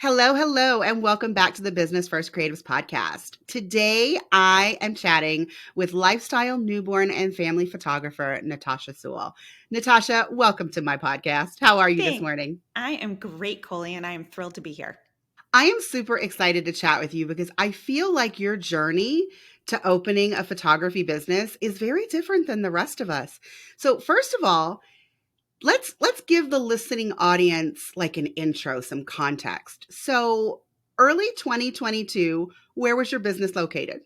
Hello, hello, and welcome back to the Business First Creatives podcast. Today, I am chatting with lifestyle, newborn, and family photographer, Natasha Sewell. Natasha, welcome to my podcast. How are you this Thanks. morning? I am great, Colie, and I am thrilled to be here. I am super excited to chat with you because I feel like your journey to opening a photography business is very different than the rest of us. So, first of all, let's give the listening audience like an intro, some context. So, early 2022, where was your business located?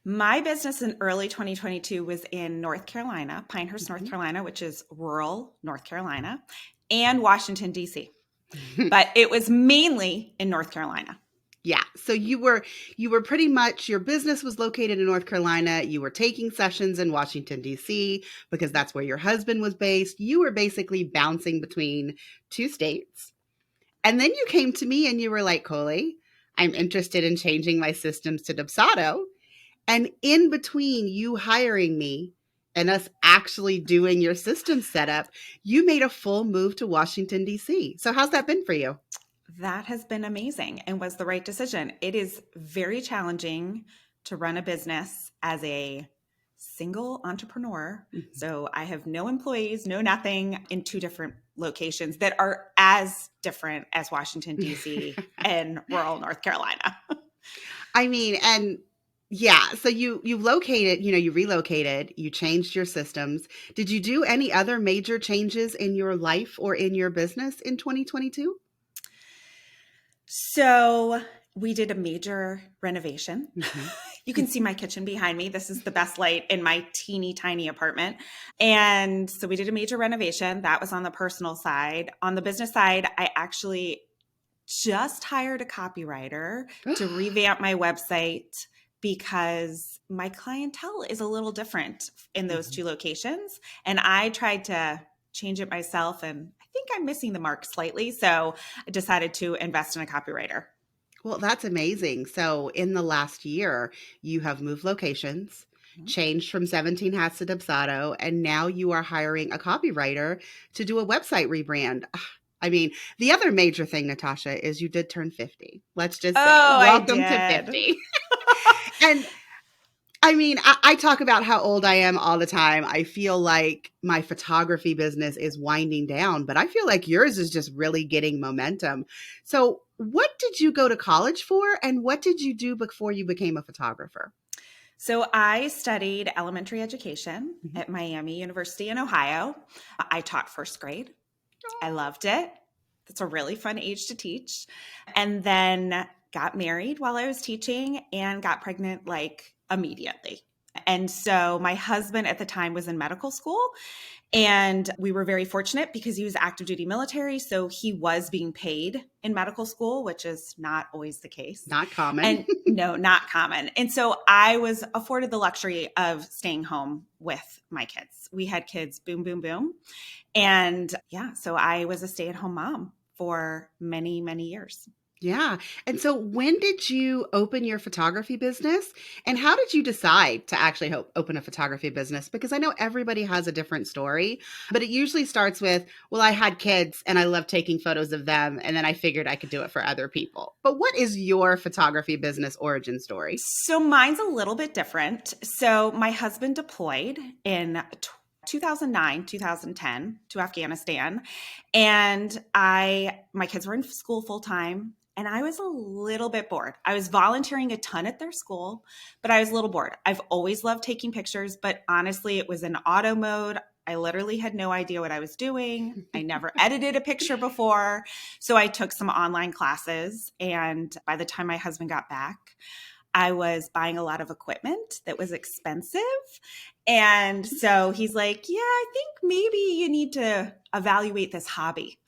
My business in early 2022 was in North Carolina, Pinehurst, North Mhm. Carolina, which is rural North Carolina, and Washington, D.C. But it was mainly in North Carolina. Yeah. So you were pretty much your business was located in North Carolina. You were taking sessions in Washington D.C. because that's where your husband was based. You were basically bouncing between two states. And then you came to me and you were like, Colie, I'm interested in changing my systems to Dubsado. And in between you hiring me and us actually doing your system setup, you made a full move to Washington, D.C. So how's that been for you? That has been amazing and was the right decision. It is very challenging to run a business as a single entrepreneur. Mhm. So I have no employees, no nothing in two different locations that are as different as Washington, D.C. and rural North Carolina. I mean, and yeah, so you located, you relocated, you changed your systems. Did you do any other major changes in your life or in your business in 2022? So we did a major renovation. Mhm. You can see my kitchen behind me. This is the best light in my teeny tiny apartment. And so we did a major renovation. That was on the personal side. On the business side, I actually just hired a copywriter to revamp my website because my clientele is a little different in those Mhm. two locations. And I tried to change it myself, and I think I'm missing the mark slightly. So I decided to invest in a copywriter. Well, that's amazing. So, in the last year, you have moved locations, changed from 17 Hats to Dubsado, and now you are hiring a copywriter to do a website rebrand. I mean, the other major thing, Natasha, is you did turn 50. Let's just say, Oh, I welcome to did. 50. And I mean, I talk about how old I am all the time. I feel like my photography business is winding down, but I feel like yours is just really getting momentum. So, what did you go to college for, and what did you do before you became a photographer? So I studied elementary education Mhm. at Miami University in Ohio. I taught first grade. I loved it. It's a really fun age to teach. And then got married while I was teaching and got pregnant like immediately. And so my husband at the time was in medical school, and we were very fortunate because he was active duty military. So he was being paid in medical school, which is not always the case. Not common. And no, not common. And so I was afforded the luxury of staying home with my kids. We had kids, boom, boom, boom. And yeah, so I was a stay at home mom for many, many years. Yeah. And so when did you open your photography business? And how did you decide to actually open a photography business? Because I know everybody has a different story, but it usually starts with, well, I had kids and I love taking photos of them. And then I figured I could do it for other people. But what is your photography business origin story? So mine's a little bit different. So my husband deployed in 2009, 2010 to Afghanistan, and my kids were in school full time, and I was a little bit bored. I was volunteering a ton at their school, but I was a little bored. I've always loved taking pictures, but honestly, it was in auto mode. I literally had no idea what I was doing. I never edited a picture before. So I took some online classes, and by the time my husband got back, I was buying a lot of equipment that was expensive. And so he's like, yeah, I think maybe you need to evaluate this hobby.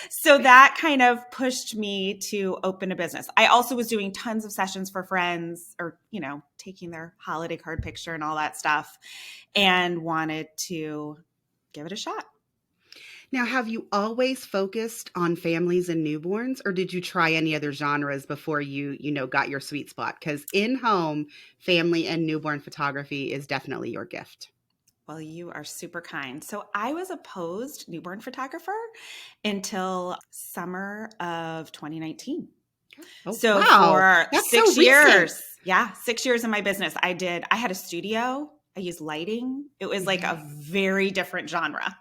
So that kind of pushed me to open a business. I also was doing tons of sessions for friends, or, taking their holiday card picture and all that stuff, and wanted to give it a shot. Now, have you always focused on families and newborns, or did you try any other genres before you got your sweet spot? Because in-home family and newborn photography is definitely your gift. Well, you are super kind. So I was a posed newborn photographer until summer of 2019. Oh, So wow. for That's so 6 years, recent. yeah, 6 years in my business, I had a studio. I used lighting. It was like a Mhm. very different genre.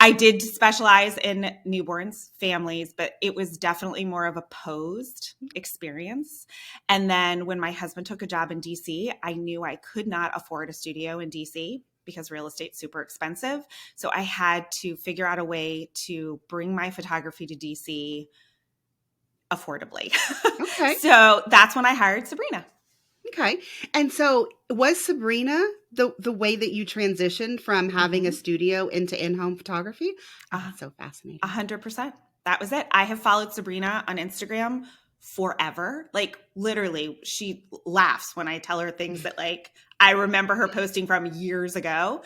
I did specialize in newborns, families, but it was definitely more of a posed experience. And then when my husband took a job in DC, I knew I could not afford a studio in DC because real estate's super expensive. So I had to figure out a way to bring my photography to DC affordably. Okay. So that's when I hired Sabrina. Okay. And so was Sabrina the way that you transitioned from having a Mm-hmm. studio into in-home photography? Oh, Uh, that's so fascinating. 100%. That was it. I have followed Sabrina on Instagram forever. Like literally, she laughs when I tell her things that like I remember her posting from years ago.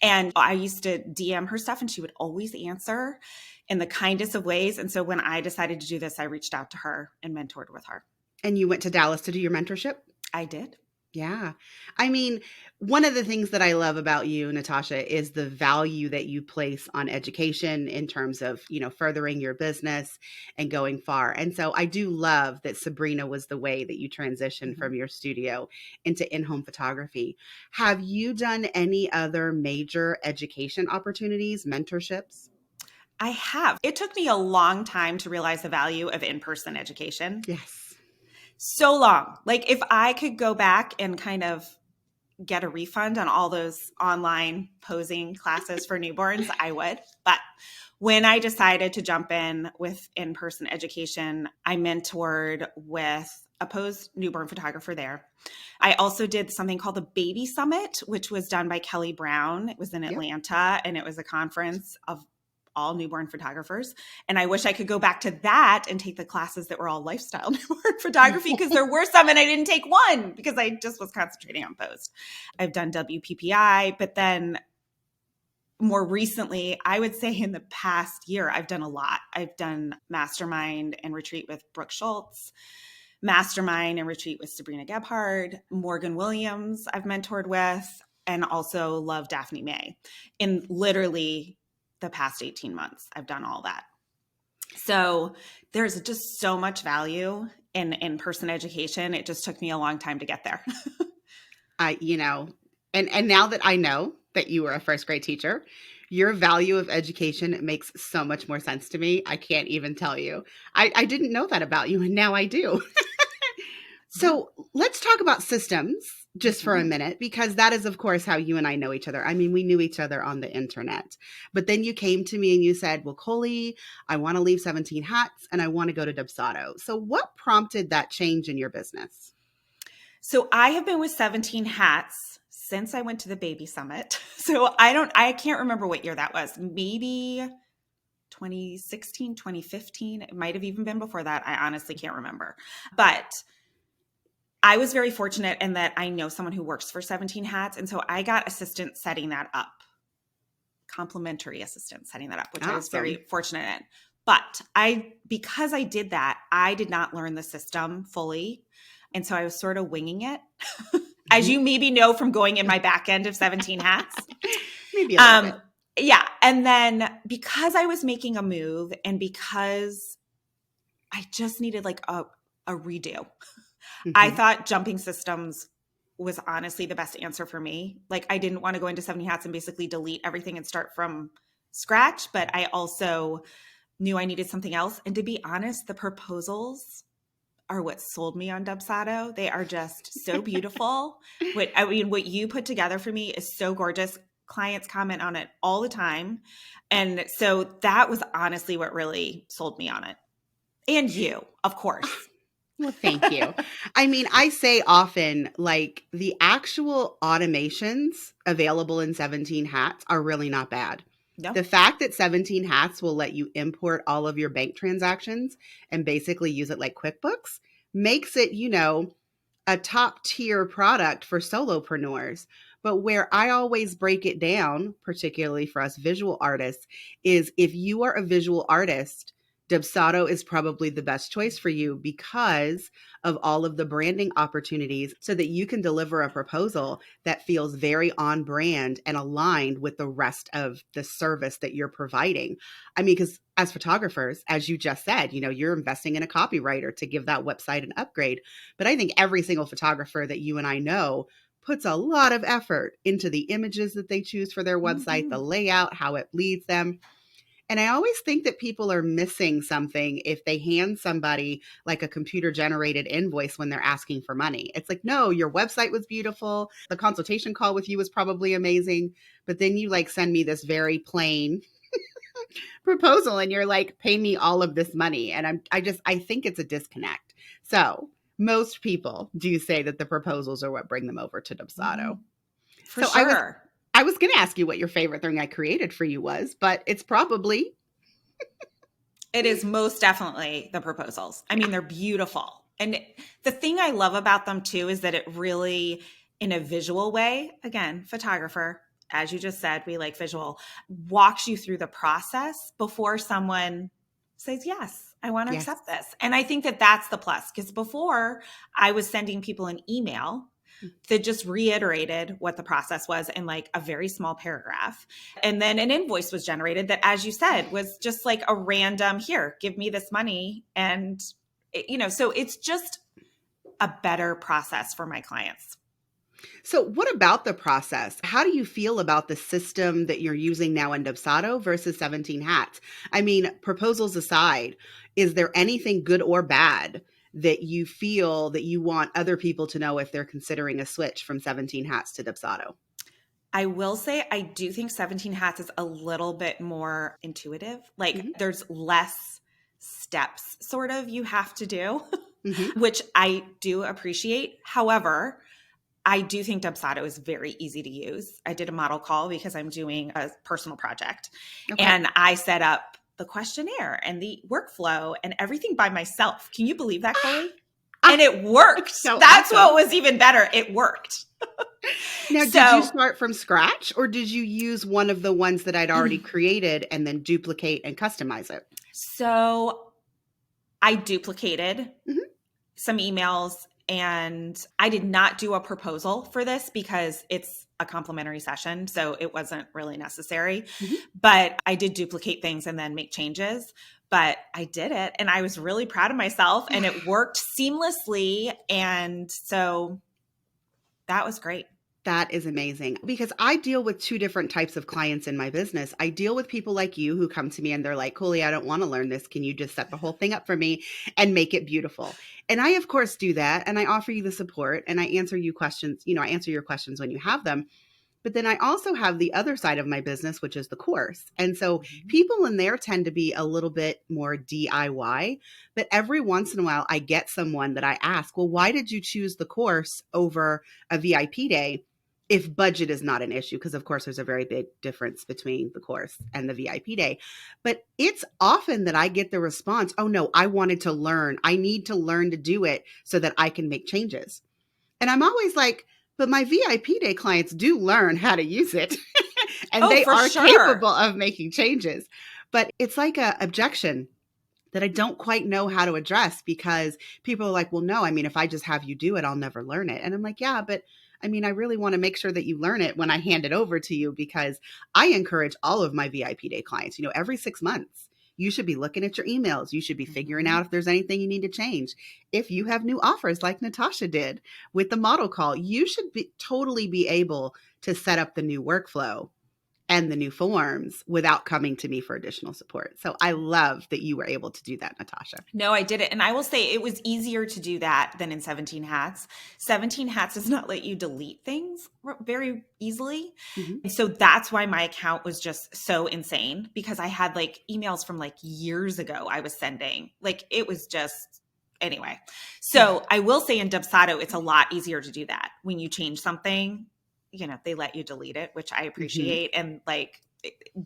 And I used to DM her stuff and she would always answer in the kindest of ways. And so when I decided to do this, I reached out to her and mentored with her. And you went to Dallas to do your mentorship? I did. Yeah. I mean, one of the things that I love about you, Natasha, is the value that you place on education in terms of, furthering your business and going far. And so I do love that Sabrina was the way that you transitioned Mhm. from your studio into in-home photography. Have you done any other major education opportunities, mentorships? I have. It took me a long time to realize the value of in person education. Yes. So long. Like, if I could go back and kind of get a refund on all those online posing classes for newborns, I would. But when I decided to jump in person education, I mentored with a posed newborn photographer there. I also did something called the Baby Summit, which was done by Kelly Brown. It was in Yep. Atlanta, and it was a conference of all newborn photographers. And I wish I could go back to that and take the classes that were all lifestyle newborn photography, because there were some and I didn't take one because I just was concentrating on post. I've done WPPI, but then more recently, I would say in the past year, I've done a lot. I've done mastermind and retreat with Brooke Schultz, mastermind and retreat with Sabrina Gebhard, Morgan Williams, I've mentored with, and also love Daphne May. In literally the past 18 months, I've done all that. So there's just so much value in in-person education. It just took me a long time to get there. I, and now that I know that you were a first grade teacher, your value of education makes so much more sense to me. I can't even tell you. I didn't know that about you, and now I do. Yeah. So let's talk about systems just for a Mhm. minute, because that is, of course, how you and I know each other. I mean, we knew each other on the internet, but then you came to me and you said, well, Colie, I want to leave 17 hats and I want to go to Dubsado. So what prompted that change in your business? So I have been with 17 hats since I went to the baby summit. So I can't remember what year that was. Maybe 2016, 2015. It might have even been before that. I honestly can't remember. But I was very fortunate in that I know someone who works for 17 hats. And so I got assistance setting that up, complimentary assistance setting that up, which I was Awesome. very fortunate in. But because I did that, I did not learn the system fully. And so I was sort of winging it, as Mhm. you maybe know from going in my back end of 17 hats. Maybe a little Um, bit. yeah. And then because I was making a move and because I just needed like a redo, I Mhm. thought jumping systems was honestly the best answer for me. Like, I didn't want to go into 70 hats and basically delete everything and start from scratch, but I also knew I needed something else. And to be honest, the proposals are what sold me on Dubsado. They are just so beautiful. What you put together for me is so gorgeous. Clients comment on it all the time. And so that was honestly what really sold me on it. And you, of course. Well, thank you. I mean, I say often, like, the actual automations available in 17 hats are really not bad. No. The fact that 17 hats will let you import all of your bank transactions and basically use it like QuickBooks makes it, a top tier product for solopreneurs. But where I always break it down, particularly for us visual artists, is if you are a visual artist, Dubsado is probably the best choice for you because of all of the branding opportunities so that you can deliver a proposal that feels very on brand and aligned with the rest of the service that you're providing. I mean, because as photographers, as you just said, you're investing in a copywriter to give that website an upgrade. But I think every single photographer that you and I know puts a lot of effort into the images that they choose for their website, the layout, how it leads them. And I always think that people are missing something if they hand somebody like a computer generated invoice when they're asking for money. It's like, no, your website was beautiful. The consultation call with you was probably amazing. But then you like send me this very plain proposal and you're like, pay me all of this money. And I think it's a disconnect. So most people do say that the proposals are what bring them over to Dubsado. For sure. I was going to ask you what your favorite thing I created for you was, but it's probably. It is most definitely the proposals. I mean, they're beautiful. And the thing I love about them too is that it really, in a visual way, again, photographer, as you just said, we like visual, walks you through the process before someone says, yes, I want to accept this. And I think that that's the plus, because before I was sending people an email that just reiterated what the process was in like a very small paragraph. And then an invoice was generated that, as you said, was just like a random, here, give me this money. And, so it's just a better process for my clients. So what about the process? How do you feel about the system that you're using now in Dubsado versus 17 Hats? I mean, proposals aside, is there anything good or bad that you feel that you want other people to know if they're considering a switch from 17 Hats to Dubsado? I will say I do think 17 Hats is a little bit more intuitive. Like there's less steps sort of you have to do, which I do appreciate. However, I do think Dubsado is very easy to use. I did a model call because I'm doing a personal project and I set up the questionnaire and the workflow and everything by myself. Can you believe that, Colie? And it worked. That's what was even better. It worked. Now, did you start from scratch or did you use one of the ones that I'd already created and then duplicate and customize it? So I duplicated some emails and I did not do a proposal for this because it's a complimentary session. So it wasn't really necessary, but I did duplicate things and then make changes, but I did it and I was really proud of myself and it worked seamlessly. And so that was great. That is amazing because I deal with two different types of clients in my business. I deal with people like you who come to me and they're like, Colie, I don't want to learn this. Can you just set the whole thing up for me and make it beautiful? And I, of course, do that. And I offer you the support and I answer you questions. I answer your questions when you have them. But then I also have the other side of my business, which is the course. And so people in there tend to be a little bit more DIY. But every once in a while, I get someone that I ask, well, why did you choose the course over a VIP day? If budget is not an issue, because of course there's a very big difference between the course and the VIP day. But it's often that I get the response, oh no, I wanted to learn. I need to learn to do it so that I can make changes. And I'm always like, but my VIP day clients do learn how to use it and they are capable of making changes. But it's like an objection that I don't quite know how to address because people are like, well, no, I mean, if I just have you do it, I'll never learn it. And I'm like, yeah, but I mean, I really want to make sure that you learn it when I hand it over to you because I encourage all of my VIP day clients, every 6 months, you should be looking at your emails. You should be figuring out if there's anything you need to change. If you have new offers like Natasha did with the model call, you should totally be able to set up the new workflow and the new forms without coming to me for additional support. So I love that you were able to do that, Natasha. No, I did it. And I will say it was easier to do that than in 17 Hats. 17 Hats does not let you delete things very easily. And so that's why my account was just so insane because I had like emails from like years ago I was sending. Like it was just, anyway. So I will say in Dubsado, it's a lot easier to do that. When you change something, they let you delete it, which I appreciate. And like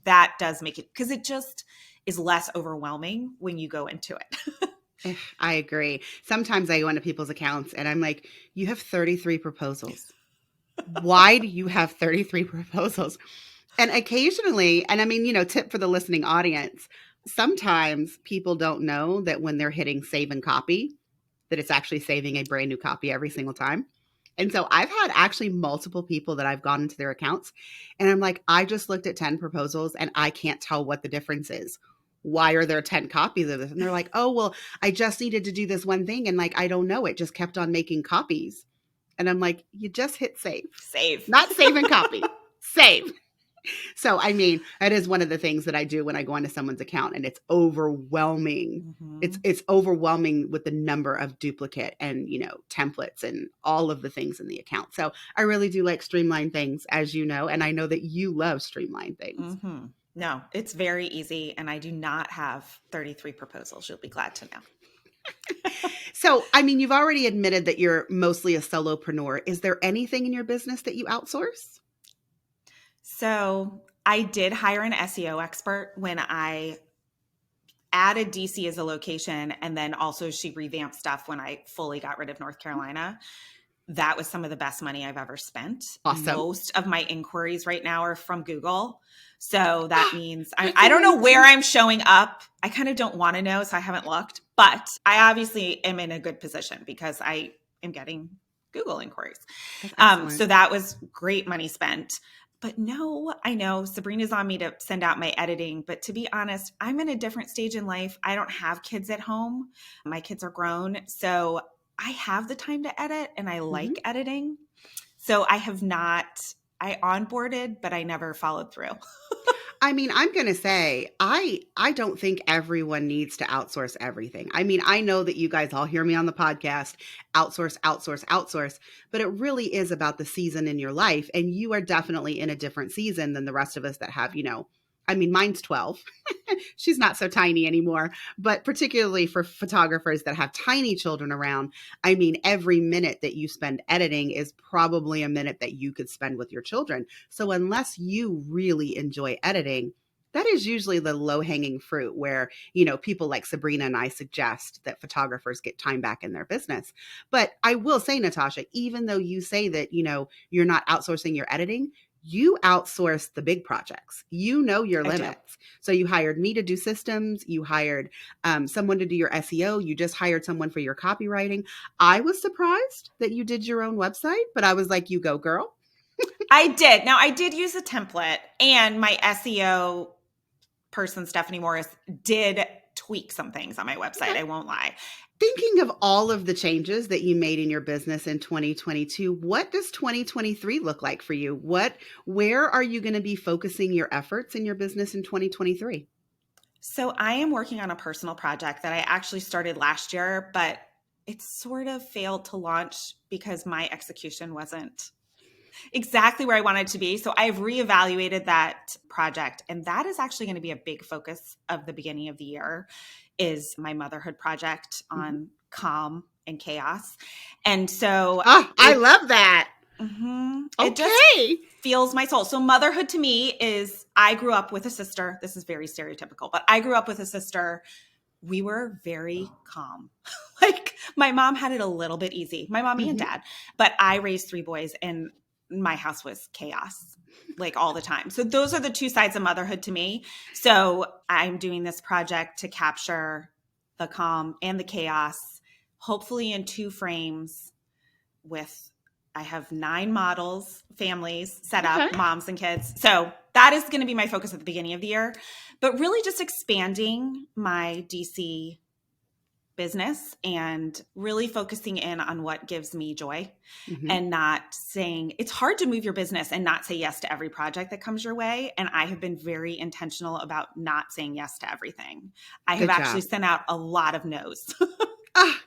that does make it, because it just is less overwhelming when you go into it. I agree. Sometimes I go into people's accounts and I'm like, you have 33 proposals. Why do you have 33 proposals? And occasionally, and I mean, tip for the listening audience, sometimes people don't know that when they're hitting save and copy, that it's actually saving a brand new copy every single time. And so I've had actually multiple people that I've gone into their accounts and I'm like, I just looked at 10 proposals and I can't tell what the difference is. Why are there 10 copies of this? And they're like, oh, well, I just needed to do this one thing. And like, I don't know. It just kept on making copies. And I'm like, you just hit save. Save. Not save and copy. Save. So, I mean, that is one of the things that I do when I go into someone's account, and it's overwhelming. It's overwhelming with the number of duplicate and, templates and all of the things in the account. So I really do like streamline things, as you know, and I know that you love streamline things. No, it's very easy, and I do not have 33 proposals. You'll be glad to know. So, I mean, you've already admitted that you're mostly a solopreneur. Is there anything in your business that you outsource? So I did hire an SEO expert when I added DC as a location, and then also she revamped stuff when I fully got rid of North Carolina. That was some of the best money I've ever spent. Awesome. Most of my inquiries right now are from Google. So that means I don't know where I'm showing up. I kind of don't want to know, so I haven't looked. But I obviously am in a good position because I am getting Google inquiries. So that was great money spent. But no, I know Sabrina's on me to send out my editing. But to be honest, I'm in a different stage in life. I don't have kids at home. My kids are grown. So I have the time to edit and I like editing. So I onboarded, but I never followed through. I mean, I'm going to say, I don't think everyone needs to outsource everything. I mean, I know that you guys all hear me on the podcast, outsource, outsource, outsource, but it really is about the season in your life. And you are definitely in a different season than the rest of us that have, I mean, mine's 12. She's not so tiny anymore, but particularly for photographers that have tiny children around, I mean, every minute that you spend editing is probably a minute that you could spend with your children. So unless you really enjoy editing, that is usually the low-hanging fruit where, people like Sabrina and I suggest that photographers get time back in their business. But I will say, Natasha, even though you say that, you're not outsourcing your editing, you outsource the big projects. You know your limits. So you hired me to do systems. You hired someone to do your SEO. You just hired someone for your copywriting. I was surprised that you did your own website, but I was like, you go, girl. I did. Now, I did use a template, and my SEO person, Stephanie Morris, did tweak some things on my website. Okay. I won't lie. Thinking of all of the changes that you made in your business in 2022, what does 2023 look like for you? Where are you going to be focusing your efforts in your business in 2023? So I am working on a personal project that I actually started last year, but it sort of failed to launch because my execution wasn't exactly where I wanted it to be. So I've reevaluated that project, and that is actually going to be a big focus of the beginning of the year, is my motherhood project on calm and chaos. And so I love that. Okay. It just feels my soul. So motherhood to me is, I grew up with a sister. This is very stereotypical, but I grew up with a sister. We were very calm. Like my mom had it a little bit easy, my mommy and dad, but I raised 3 boys and my house was chaos, like all the time. So those are the 2 sides of motherhood to me. So I'm doing this project to capture the calm and the chaos, hopefully in 2 frames I have 9 models, families set up, moms and kids. So that is going to be my focus at the beginning of the year, but really just expanding my DC business and really focusing in on what gives me joy and not saying, it's hard to move your business and not say yes to every project that comes your way. And I have been very intentional about not saying yes to everything. I have actually sent out a lot of no's.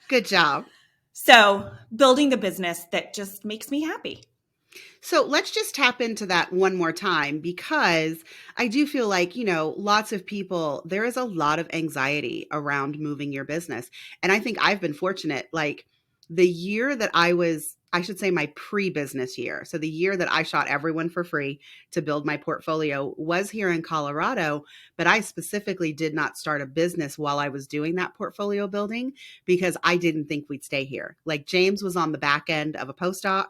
Good job. So building the business that just makes me happy. So let's just tap into that one more time, because I do feel like, lots of people, there is a lot of anxiety around moving your business. And I think I've been fortunate, like the year that I should say my pre-business year. So the year that I shot everyone for free to build my portfolio was here in Colorado, but I specifically did not start a business while I was doing that portfolio building because I didn't think we'd stay here. Like James was on the back end of a postdoc.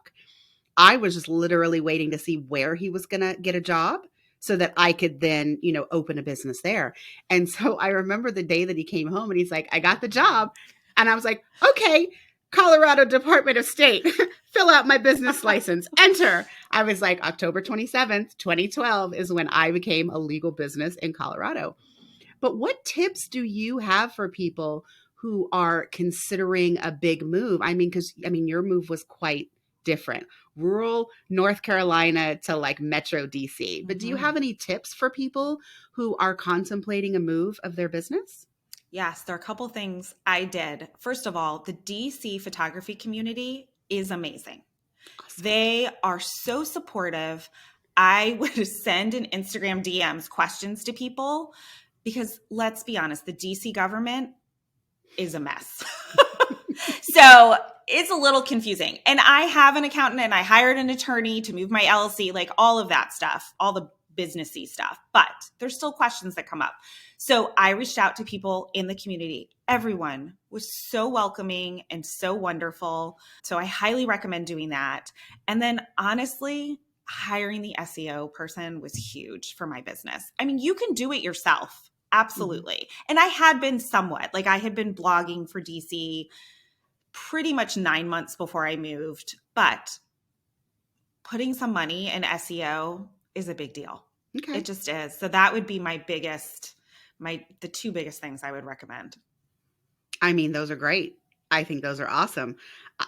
I was just literally waiting to see where he was going to get a job so that I could then, open a business there. And so I remember the day that he came home and he's like, I got the job. And I was like, okay, Colorado Department of State, fill out my business license, enter. I was like, October 27th, 2012 is when I became a legal business in Colorado. But what tips do you have for people who are considering a big move? Because your move was quite different. Rural North Carolina to like Metro DC. But do you have any tips for people who are contemplating a move of their business? Yes, there are a couple things I did. First of all, the DC photography community is amazing. Awesome. They are so supportive. I would send in Instagram DMs questions to people because let's be honest, the DC government is a mess. So it's a little confusing. And I have an accountant and I hired an attorney to move my LLC, like all of that stuff, all the businessy stuff, but there's still questions that come up. So I reached out to people in the community. Everyone was so welcoming and so wonderful. So I highly recommend doing that. And then honestly, hiring the SEO person was huge for my business. You can do it yourself. Absolutely. Mm-hmm. And I had been somewhat, like I had been blogging for DC pretty much 9 months before I moved, but putting some money in SEO is a big deal. Okay. It just is. So that would be the two biggest things I would recommend. Those are great. I think those are awesome.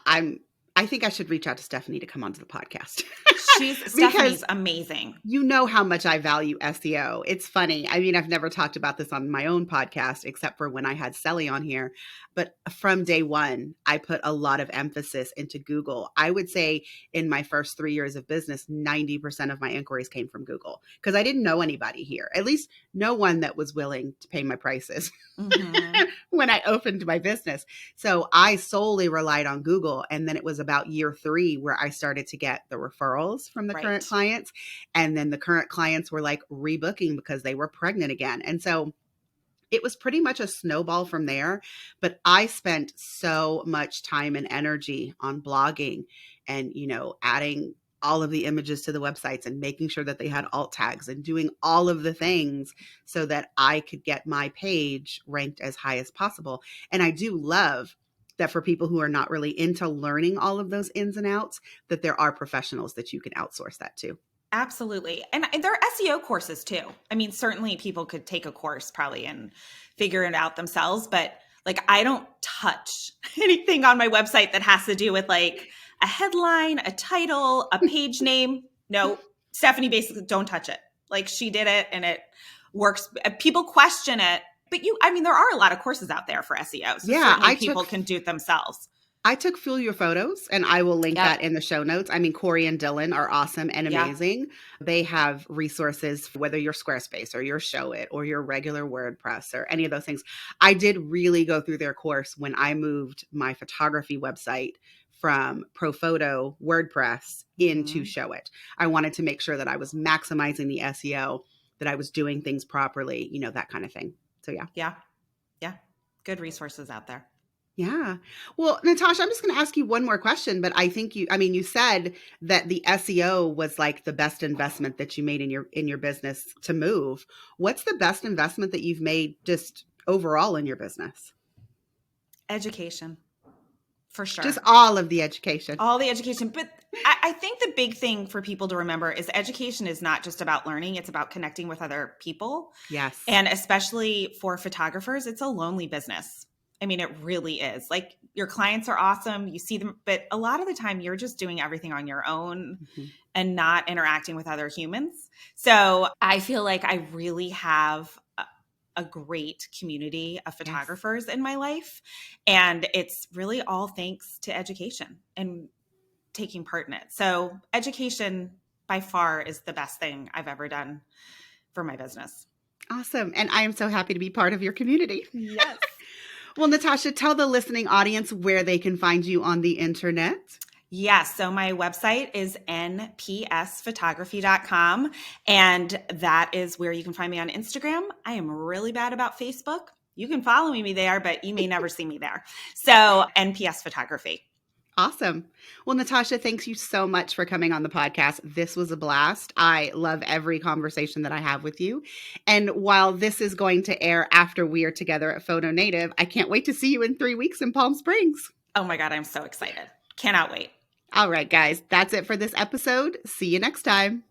I think I should reach out to Stephanie to come onto the podcast. Stephanie's amazing. You know how much I value SEO. It's funny. I've never talked about this on my own podcast, except for when I had Sally on here. But from day one, I put a lot of emphasis into Google. I would say in my first 3 years of business, 90% of my inquiries came from Google because I didn't know anybody here, at least no one that was willing to pay my prices when I opened my business. So I solely relied on Google. And then it was about year 3 where I started to get the referrals from the current clients. And then the current clients were like rebooking because they were pregnant again. And so it was pretty much a snowball from there. But I spent so much time and energy on blogging and, adding all of the images to the websites and making sure that they had alt tags and doing all of the things so that I could get my page ranked as high as possible. And I do love that for people who are not really into learning all of those ins and outs, that there are professionals that you can outsource that to. Absolutely. And there are SEO courses too. Certainly people could take a course probably and figure it out themselves, but like I don't touch anything on my website that has to do with like a headline, a title, a page name. No, Stephanie basically don't touch it. Like she did it and it works. People question it, but there are a lot of courses out there for SEO. So yeah, people can do it themselves. I took Fuel Your Photos, and I will link that in the show notes. Corey and Dylan are awesome and amazing. Yeah. They have resources, whether you're Squarespace or your Show It or your regular WordPress or any of those things. I did really go through their course when I moved my photography website from Profoto WordPress into Show It. I wanted to make sure that I was maximizing the SEO, that I was doing things properly, that kind of thing. So yeah. Yeah. Good resources out there. Yeah. Well, Natasha, I'm just going to ask you one more question, but I think you said that the SEO was like the best investment that you made in your business to move. What's the best investment that you've made just overall in your business? Education. For sure. Just all of the education. All the education. But I think the big thing for people to remember is education is not just about learning. It's about connecting with other people. Yes. And especially for photographers, it's a lonely business. It really is. Like your clients are awesome. You see them, but a lot of the time you're just doing everything on your own and not interacting with other humans. So I feel like I really have a great community of photographers in my life. And it's really all thanks to education and taking part in it. So education by far is the best thing I've ever done for my business. Awesome. And I am so happy to be part of your community. Yes. Well, Natasha, tell the listening audience where they can find you on the internet. Yes. So my website is npsphotography.com, and that is where you can find me on Instagram. I am really bad about Facebook. You can follow me there, but you may never see me there. So NPS Photography. Awesome. Well, Natasha, thanks you so much for coming on the podcast. This was a blast. I love every conversation that I have with you. And while this is going to air after we are together at Photo Native, I can't wait to see you in 3 weeks in Palm Springs. Oh my God, I'm so excited. Cannot wait. All right, guys, that's it for this episode. See you next time.